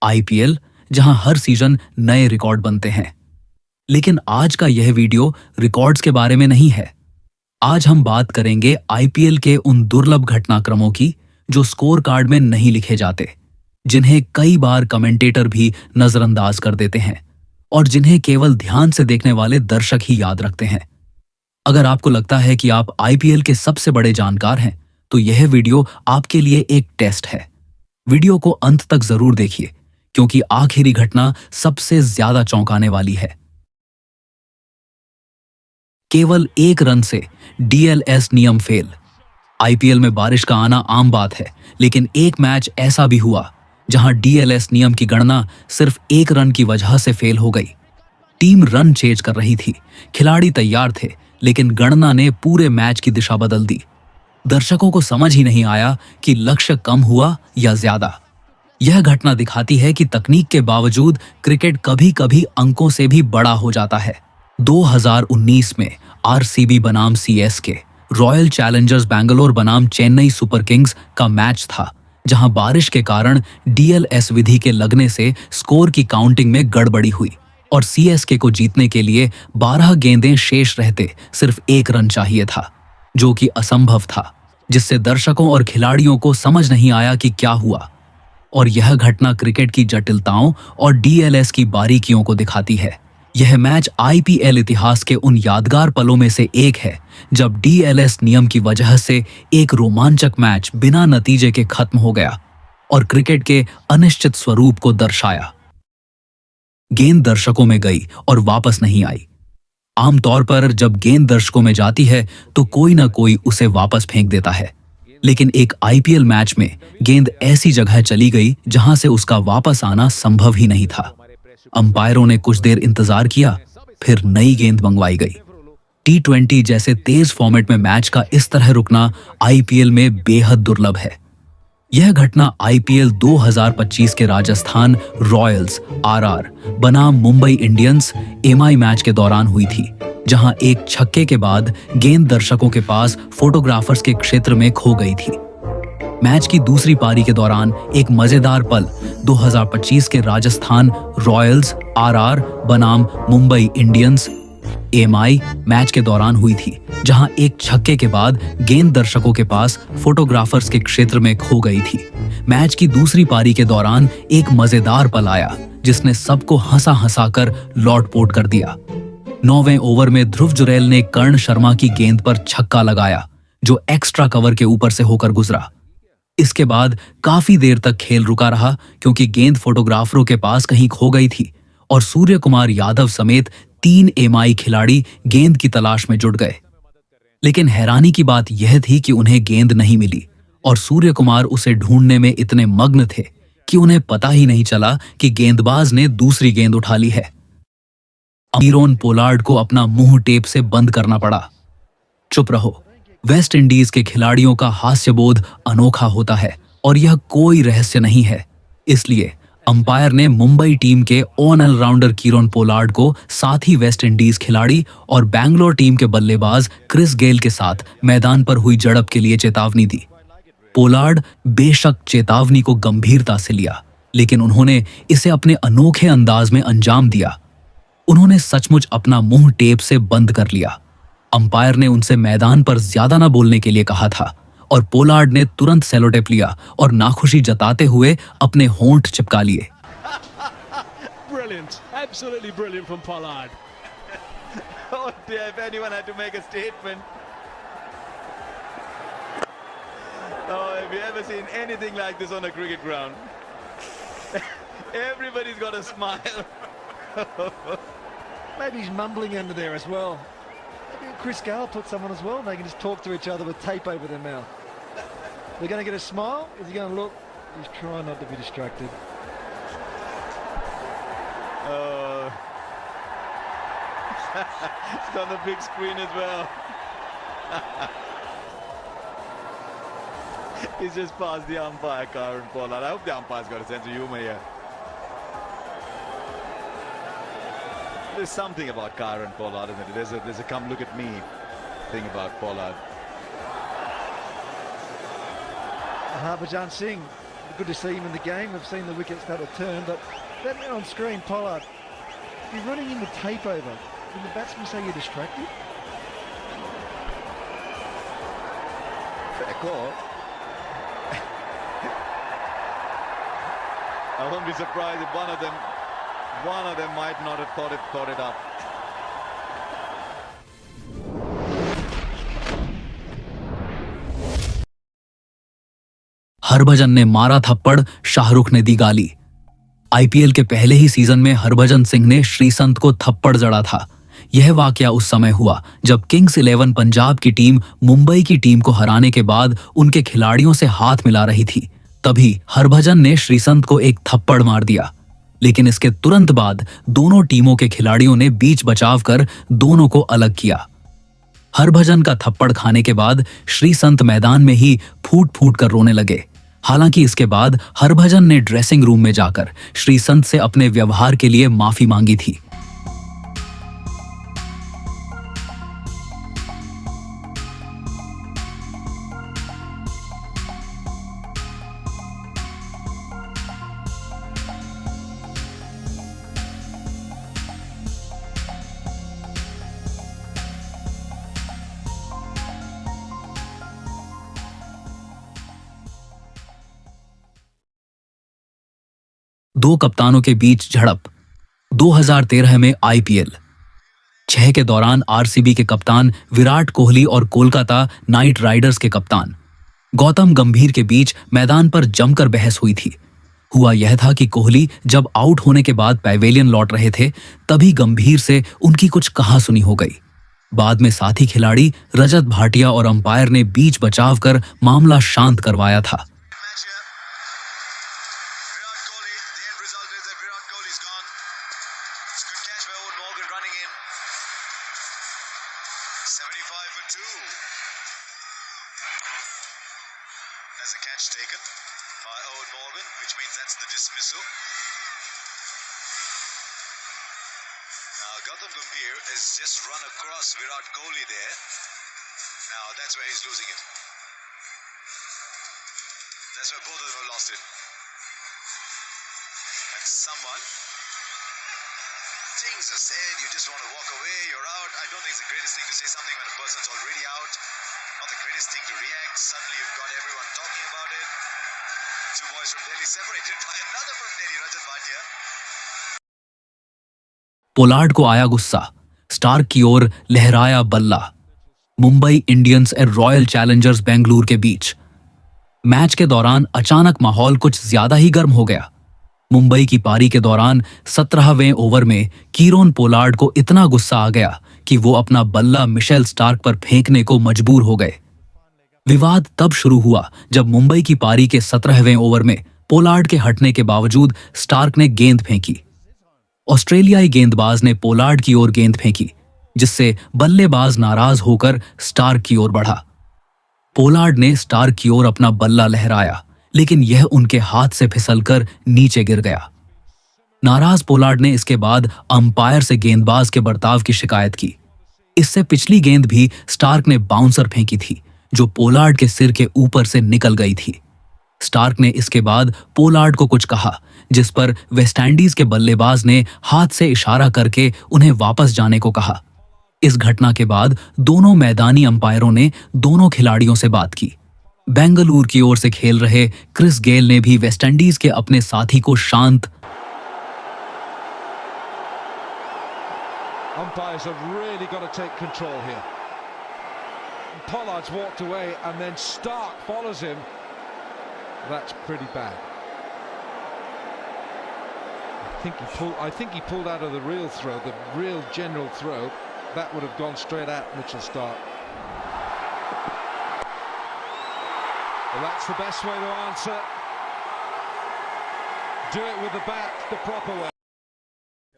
IPL, जहां हर season नए record बनते हैं। लेकिन आज का यह वीडियो रिकॉर्ड्स के बारे में नहीं है। आज हम बात करेंगे आईपीएल के उन दुर्लभ घटनाक्रमों की जो स्कोर कार्ड में नहीं लिखे जाते, जिन्हें कई बार कमेंटेटर भी नजरअंदाज कर देते हैं और जिन्हें केवल ध्यान से देखने वाले दर्शक ही याद रखते हैं। अगर आपको लगता है कि आप आईपीएल के सबसे बड़े जानकार हैं, तो यह वीडियो आपके लिए एक टेस्ट है। वीडियो को अंत तक जरूर देखिए, क्योंकि आखिरी घटना सबसे ज्यादा चौंकाने वाली है। केवल 1 रन से डीएलएस नियम फेल। आईपीएल में बारिश का आना आम बात है, लेकिन एक मैच ऐसा भी हुआ जहां डीएलएस नियम की गणना सिर्फ 1 रन की वजह से फेल हो गई। टीम रन चेज कर रही थी, खिलाड़ी तैयार थे, लेकिन गणना ने पूरे मैच की दिशा बदल दी। दर्शकों को समझ ही नहीं आया कि लक्ष्य कम हुआ या ज्यादा। यह घटना दिखाती है कि तकनीक के बावजूद क्रिकेट कभी कभी अंकों से भी बड़ा हो जाता है। 2019 में आरसीबी बनाम सीएसके, रॉयल चैलेंजर्स बैंगलोर बनाम चेन्नई सुपर किंग्स का मैच था, जहां बारिश के कारण डीएलएस विधि के लगने से स्कोर की काउंटिंग में गड़बड़ी हुई और सीएसके को जीतने के लिए 12 गेंदें शेष रहते सिर्फ 1 रन चाहिए था, जो कि असंभव था, जिससे दर्शकों और खिलाड़ियों को समझ नहीं आया कि क्या हुआ। और यह घटना क्रिकेट की जटिलताओं और डीएलएस की बारीकियों को दिखाती है। यह मैच आईपीएल इतिहास के उन यादगार पलों में से एक है जब डीएलएस नियम की वजह से एक रोमांचक मैच बिना नतीजे के खत्म हो गया और क्रिकेट के अनिश्चित स्वरूप को दर्शाया। गेंद दर्शकों में गई और वापस नहीं आई। आमतौर पर जब गेंद दर्शकों में जाती है तो कोई ना कोई उसे वापस फेंक देता है, लेकिन एक आईपीएल मैच में गेंद ऐसी जगह चली गई जहां से उसका वापस आना संभव ही नहीं था। अंपायरों ने कुछ देर इंतजार किया, फिर नई गेंद मंगवाई गई। टी20 जैसे तेज फॉर्मेट में मैच का इस तरह रुकना आईपीएल में बेहद दुर्लभ है। यह घटना आईपीएल 2025 के राजस्थान रॉयल्स आरआर बनाम मुंबई इंडियंस एमआई मैच के दौरान हुई थी, जहां एक छक्के के बाद गेंद दर्शकों के पास फोटोग्राफर्स के क्षेत्र में खो गई थी। मैच की दूसरी पारी के दौरान एक मजेदार पल 2025 के राजस्थान रॉयल्स आरआर बनाम मुंबई इंडियंस एमआई मैच के दौरान हुई थी, जहां एक छक्के के बाद गेंद दर्शकों के पास फोटोग्राफर्स के क्षेत्र में खो गई थी। मैच की दूसरी पारी के दौरान एक मजेदार पल आया जिसने सबको हंसा हंसा कर लौटपोट कर दिया। 9वें ओवर में ध्रुव जुरैल ने कर्ण शर्मा की गेंद पर छक्का लगाया, जो एक्स्ट्रा कवर के ऊपर से होकर गुजरा। इसके बाद काफी देर तक खेल रुका रहा, क्योंकि गेंद फोटोग्राफरों के पास कहीं खो गई थी और सूर्य कुमार यादव समेत 3 एमआई खिलाड़ी गेंद की तलाश में जुट गए। लेकिन हैरानी की बात यह थी कि उन्हें गेंद नहीं मिली और सूर्य कुमार उसे ढूंढने में इतने मग्न थे कि उन्हें पता ही नहीं चला कि गेंदबाज ने दूसरी गेंद उठा ली है। कीरोन पोलार्ड को अपना मुंह टेप से बंद करना पड़ा। चुप रहो। वेस्ट इंडीज के खिलाड़ियों का हास्यबोध अनोखा होता है और यह कोई रहस्य नहीं है। इसलिए अंपायर ने मुंबई टीम के ऑलराउंडर कीरोन पोलार्ड को साथ ही वेस्ट इंडीज खिलाड़ी और बैंगलोर टीम के बल्लेबाज क्रिस गेल के साथ मैदान पर हुई झड़प के लिए चेतावनी दी। पोलार्ड बेशक चेतावनी को गंभीरता से लिया, लेकिन उन्होंने इसे अपने अनोखे अंदाज में अंजाम दिया। उन्होंने सचमुच अपना मुंह टेप से बंद कर लिया। अंपायर ने उनसे मैदान पर ज्यादा ना बोलने के लिए कहा था और पोलार्ड ने तुरंत सेलोटेप लिया और नाखुशी जताते हुए अपने होंठ चिपका लिए। Brilliant, absolutely brilliant from Pollard. Oh dear, if anyone had to make a statement. Oh, have you ever seen anything like this on a cricket ground? Everybody's got a smile. Maybe he's mumbling under there as well. Maybe Chris Gale put someone as well, and they can just talk to each other with tape over their mouth. They're going to get a smile. Is he going to look? He's trying not to be distracted. It's on the big screen as well. He's just passed the umpire, Kieron Pollard. I hope the umpire's got a sense of humor here. There's something about Kieron Pollard, isn't it? There's a come look at me thing about Pollard. Harbhajan Singh good to see him in the game. We've seen the wicket start to turn, but that man on screen, Pollard, if you're running in the tape over, can the batsman say you're distracted? Fair call. I won't be surprised if one of them might not have thought it up. Harbhajan ने मारा थप्पड़, शाहरुख ने दी गाली। IPL के पहले ही season में हरभजन सिंह ने श्रीसंत को थप्पड़ जड़ा था। यह वाकया उस समय हुआ जब किंग्स 11 पंजाब की टीम मुंबई की टीम को हराने के बाद उनके खिलाड़ियों से हाथ मिला रही थी। तभी हरभजन ने श्रीसंत को एक थप्पड़ मार दिया, लेकिन इसके तुरंत बाद दोनों टीमों के खिलाड़ियों ने बीच बचाव कर दोनों को अलग किया। हरभजन का थप्पड़ खाने के बाद श्रीसंत मैदान में ही फूट फूट कर रोने लगे। हालांकि इसके बाद हरभजन ने ड्रेसिंग रूम में जाकर श्रीसंत से अपने व्यवहार के लिए माफी मांगी थी। दो कप्तानों के बीच झड़प। 2013 में आईपीएल 6 के दौरान आरसीबी के कप्तान विराट कोहली और कोलकाता नाइट राइडर्स के कप्तान गौतम गंभीर के बीच मैदान पर जमकर बहस हुई थी। हुआ यह था कि कोहली जब आउट होने के बाद पैवेलियन लौट रहे थे, तभी गंभीर से उनकी कुछ कहासुनी हो गई। बाद में साथी खिलाड़ी रजत भाटिया और अंपायर ने बीच बचाव कर मामला शांत करवाया था। As a catch taken by Owen Morgan, which means that's the dismissal. Now Gautam Gambhir has just run across Virat Kohli there. Now that's where he's losing it. That's where both of them have lost it. And someone, things are said, you just want to walk away, you're out. I don't think it's the greatest thing to say something when a person's already out. Not the greatest thing to react. Suddenly you've got everyone talking about it. Two boys from Delhi separated by another from Delhi, Rajat Bhatia. Pollard को आया गुस्सा, Stark की ओर लहराया बल्ला। Mumbai Indians और royal Challengers Bengaluru के बीच match के दौरान अचानक माहौल कुछ ज्यादा ही गर्म हो गया। मुंबई की पारी के दौरान 17वें ओवर में कीरोन पोलार्ड को इतना गुस्सा आ गया कि वो अपना बल्ला मिशेल स्टार्क पर फेंकने को मजबूर हो गए। विवाद तब शुरू हुआ जब मुंबई की पारी के 17वें ओवर में पोलार्ड के हटने के बावजूद स्टार्क ने गेंद फेंकी। ऑस्ट्रेलियाई गेंदबाज ने पोलार्ड की ओर गेंद फेंकी, जिससे बल्लेबाज नाराज होकर स्टार्क की ओर बढ़ा। पोलार्ड ने स्टार्क की ओर अपना बल्ला लहराया, लेकिन यह उनके हाथ से फिसलकर नीचे गिर गया। नाराज पोलार्ड ने इसके बाद अंपायर से गेंदबाज के बर्ताव की शिकायत की। इससे पिछली गेंद भी स्टार्क ने बाउंसर फेंकी थी, जो पोलार्ड के सिर के ऊपर से निकल गई थी। स्टार्क ने इसके बाद पोलार्ड को कुछ कहा, जिस पर वेस्टइंडीज के बल्लेबाज ने हाथ से इशारा करके उन्हें वापस जाने को कहा। इस घटना के बाद दोनों मैदानी अंपायरों ने दोनों खिलाड़ियों से बात की। बेंगलुरु की ओर से खेल रहे क्रिस गेल ने भी वेस्टइंडीज के अपने साथी को शांत Umpires have really got to take control here. Pollard's walked away and then Stark follows him. That's pretty bad. I think he pulled out of the real throw, the real general throw. That would have gone straight at Mitchell Stark. Well, that's the best way to answer. Do it with the bat the proper way.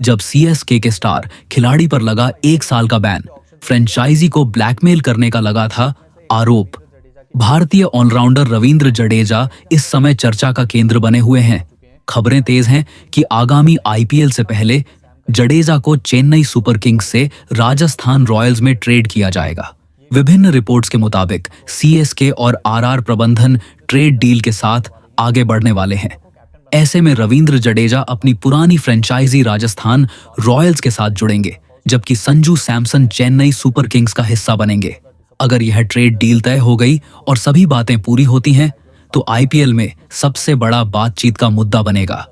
जब CSK के star खिलाड़ी पर लगा 1 साल का ban, franchise को blackmail करने का लगा था आरोप। भारतीय ऑलराउंडर रविंद्र जडेजा इस समय चर्चा का केंद्र बने हुए हैं। खबरें तेज हैं कि आगामी आईपीएल से पहले जडेजा को चेन्नई सुपर किंग्स से राजस्थान रॉयल्स में ट्रेड किया जाएगा। विभिन्न रिपोर्ट्स के मुताबिक सीएसके और आरआर प्रबंधन ट्रेड डील के साथ आगे बढ़ने वाले हैं। ऐसे में रविंद्र जडेजा अपनी पुरानी फ्रेंचाइजी राजस्थान रॉयल्स के साथ जुड़ेंगे, जबकि संजू सैमसन चेन्नई सुपर किंग्स का हिस्सा बनेंगे। अगर यह ट्रेड डील तय हो गई और सभी बातें पूरी होती हैं, तो आईपीएल में सबसे बड़ा बातचीत का मुद्दा बनेगा।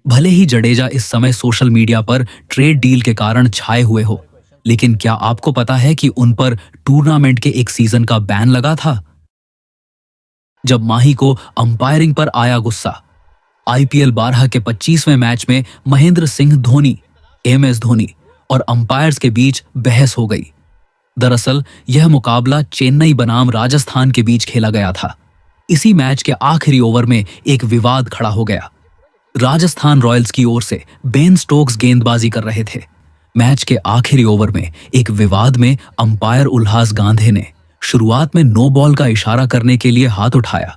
भले ही जडेजा इस समय सोशल मीडिया पर ट्रेड डील के कारण छाए हुए हो, लेकिन क्या आपको पता है कि उन पर टूर्नामेंट के एक सीजन का बैन लगा था? जब माही को अंपायरिंग पर आया गुस्सा। आईपीएल 12 के 25वें मैच में महेंद्र सिंह धोनी, एमएस धोनी और अंपायर्स के बीच बहस हो गई। दरअसल यह मुकाबला चेन्नई बनाम राजस्थान के बीच खेला गया था। इसी मैच के आखिरी ओवर में एक विवाद खड़ा हो गया। राजस्थान रॉयल्स की ओर से बेन स्टोक्स गेंदबाजी कर रहे थे। मैच के आखिरी ओवर में एक विवाद में अंपायर उल्हास गांधी ने शुरुआत में नो बॉल का इशारा करने के लिए हाथ उठाया,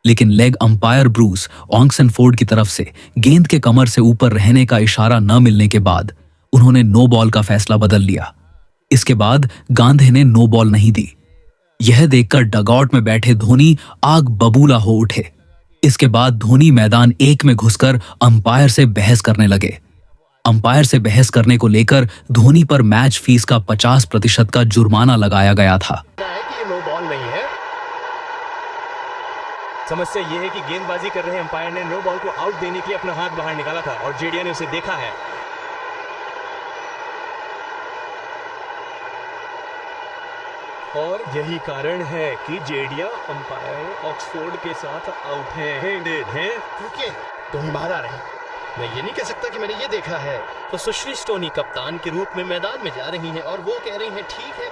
लेकिन लेग अंपायर ब्रूस ऑक्सेनफोर्ड की तरफ से गेंद के कमर से ऊपर रहने का इशारा न मिलने के बाद उन्होंने नो बॉल का फैसला बदल लिया। इसके बाद गांधी ने नो बॉल नहीं दी। यह देखकर डगआउट में बैठे धोनी आग बबूला हो उठे। इसके बाद धोनी मैदान एक में घुसकर अंपायर से बहस करने लगे। अंपायर से बहस करने को लेकर धोनी पर मैच फीस का 50% का जुर्माना लगाया गया था। नो बॉल नहीं है। समस्या यह है कि गेंदबाजी कर रहे अंपायर ने नो बॉल को आउट देने के लिए अपना हाथ बाहर निकाला था और जेडिया ने उसे देखा है। और यही कारण है कि जेडिया अंपायर ऑक्सफोर्ड के साथ आउट है। तुम बाहर आ रहे हैं। मैं ये नहीं कह सकता कि मैंने ये देखा है। तो सुश्री स्टोनी कप्तान के रूप में मैदान में जा रही हैं और वो कह रही हैं ठीक है,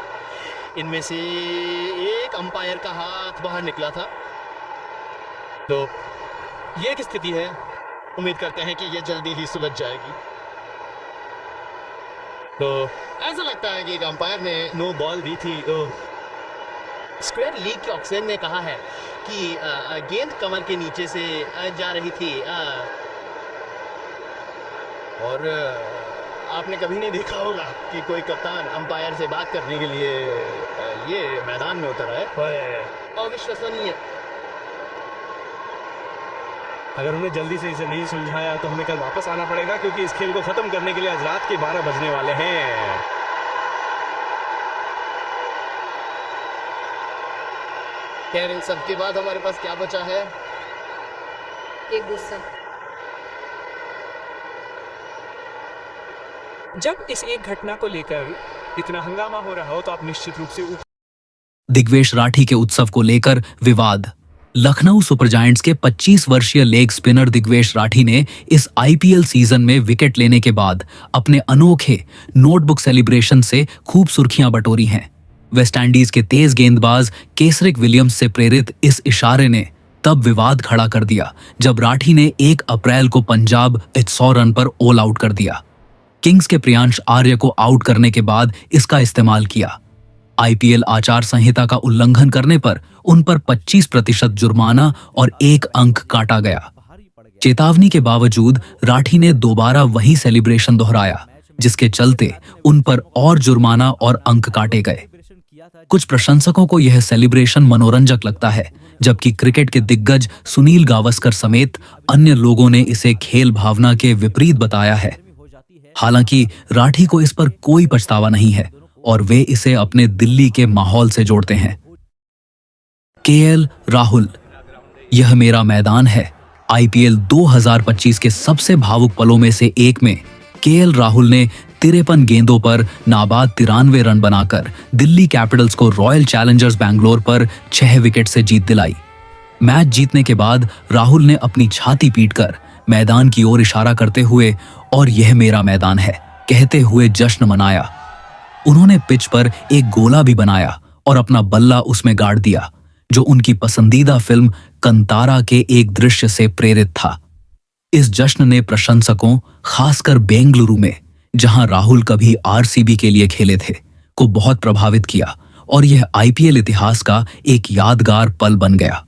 इनमें से एक अंपायर का हाथ बाहर निकला था। तो ये एक स्थिति है। उम्मीद करते हैं कि ये जल्दी ही सुलझ जाएगी। तो ऐसा लगता है कि एक अंपायर ने नो बॉल दी थी। स्क्वायर लीग के ऑक्सेन ने कहा है कि गेंद कमर के नीचे से जा रही थी। और आपने कभी नहीं देखा होगा कि कोई कप्तान अंपायर से बात करने के लिए ये मैदान में उतर है। अविश्वसनीय। अगर उन्हें जल्दी से इसे नहीं सुलझाया तो हमें कल वापस आना पड़ेगा, क्योंकि इस खेल को खत्म करने के लिए आज रात के 12 बजने वाले हैं। खैर, इन सब के बाद हमारे पास क्या बचा है? एक गुस्सा। जब इस एक घटना को लेकर इतना हंगामा हो रहा हो तो आप निश्चित रूप से दिग्वेश राठी के उत्सव को लेकर विवाद। लखनऊ सुपर जायंट्स के 25 वर्षीय लेग स्पिनर दिग्वेश राठी ने इस आईपीएल सीजन में विकेट लेने के बाद अपने अनोखे नोटबुक सेलिब्रेशन से खूब सुर्खियां बटोरी हैं। वेस्टइंडीज के तेज गेंदबाज केसरिक विलियम्स से प्रेरित इस इशारे ने तब विवाद खड़ा कर दिया जब राठी ने 1 अप्रैल को पंजाब 100 रन पर ऑल आउट कर दिया। किंग्स के प्रियांश आर्य को आउट करने के बाद इसका इस्तेमाल किया। आईपीएल आचार संहिता का उल्लंघन करने पर उन पर 25% जुर्माना और 1 अंक काटा गया। चेतावनी के बावजूद राठी ने दोबारा वही सेलिब्रेशन दोहराया, जिसके चलते उन पर और जुर्माना और अंक काटे गए। कुछ प्रशंसकों को यह सेलिब्रेशन मनोरंजक लगता है, जबकि क्रिकेट के दिग्गज सुनील गावस्कर समेत अन्य लोगों ने इसे खेल भावना के विपरीत बताया है। हालांकि राठी को इस पर कोई पछतावा नहीं है और वे इसे अपने दिल्ली के माहौल से जोड़ते हैं। केएल राहुल, यह मेरा मैदान है। आईपीएल 2025 के सबसे भावुक पलों में से एक में केएल राहुल ने 53 गेंदों पर नाबाद 93 रन बनाकर दिल्ली कैपिटल्स को रॉयल चैलेंजर्स बैंगलोर पर 6 विकेट से जीत दिलाई। मैच जीतने के बाद राहुल ने अपनी छाती पीटकर मैदान की ओर इशारा करते हुए और यह मेरा मैदान है कहते हुए जश्न मनाया। उन्होंने पिच पर एक गोला भी बनाया और अपना बल्ला उसमें गाड़ दिया, जो उनकी पसंदीदा फिल्म कंतारा के एक दृश्य से प्रेरित था। इस जश्न ने प्रशंसकों, खासकर बेंगलुरु में जहां राहुल कभी आरसीबी के लिए खेले थे, को बहुत प्रभावित किया और यह आईपीएल इतिहास का एक यादगार पल बन गया।